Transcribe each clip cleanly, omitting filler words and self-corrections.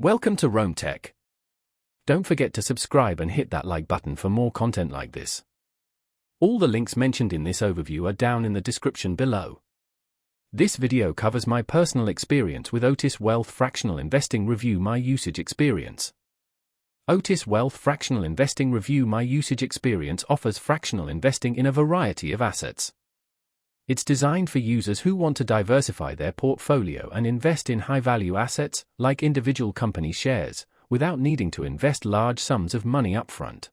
Welcome to Rome Tech. Don't forget to subscribe and hit that like button for more content like this. All the links mentioned in this overview are down in the description below. This video covers my personal experience with Otis Wealth Fractional Investing Review My Usage Experience. Otis Wealth Fractional Investing Review My Usage Experience offers fractional investing in a variety of assets. It's designed for users who want to diversify their portfolio and invest in high-value assets, like individual company shares, without needing to invest large sums of money upfront.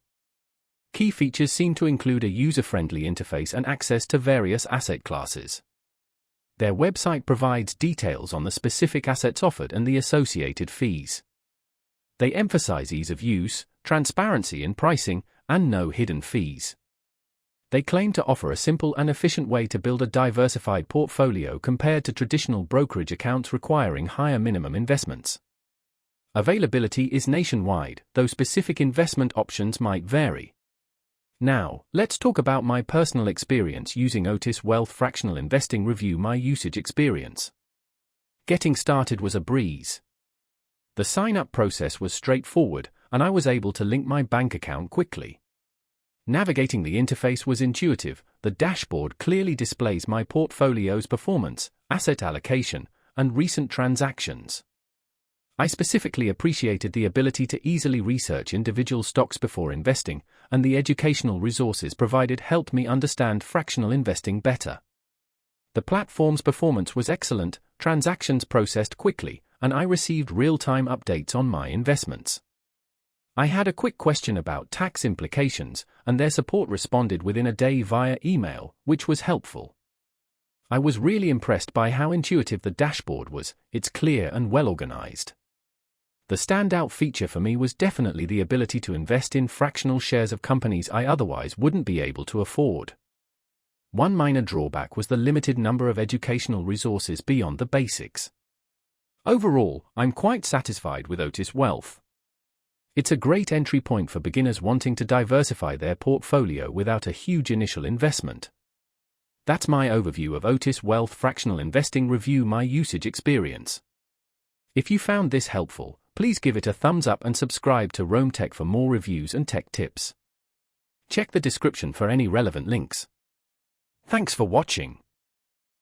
Key features seem to include a user-friendly interface and access to various asset classes. Their website provides details on the specific assets offered and the associated fees. They emphasize ease of use, transparency in pricing, and no hidden fees. They claim to offer a simple and efficient way to build a diversified portfolio compared to traditional brokerage accounts requiring higher minimum investments. Availability is nationwide, though specific investment options might vary. Now, let's talk about my personal experience using Otis Wealth Fractional Investing Review My Usage Experience. Getting started was a breeze. The sign-up process was straightforward, and I was able to link my bank account quickly. Navigating the interface was intuitive. The dashboard clearly displays my portfolio's performance, asset allocation, and recent transactions. I specifically appreciated the ability to easily research individual stocks before investing, and the educational resources provided helped me understand fractional investing better. The platform's performance was excellent, transactions processed quickly, and I received real-time updates on my investments. I had a quick question about tax implications, and their support responded within a day via email, which was helpful. I was really impressed by how intuitive the dashboard was. It's clear and well-organized. The standout feature for me was definitely the ability to invest in fractional shares of companies I otherwise wouldn't be able to afford. One minor drawback was the limited number of educational resources beyond the basics. Overall, I'm quite satisfied with Otis Wealth. It's a great entry point for beginners wanting to diversify their portfolio without a huge initial investment. That's my overview of Otis Wealth Fractional Investing Review My Usage Experience. If you found this helpful, please give it a thumbs up and subscribe to Rome Tech for more reviews and tech tips. Check the description for any relevant links. Thanks for watching.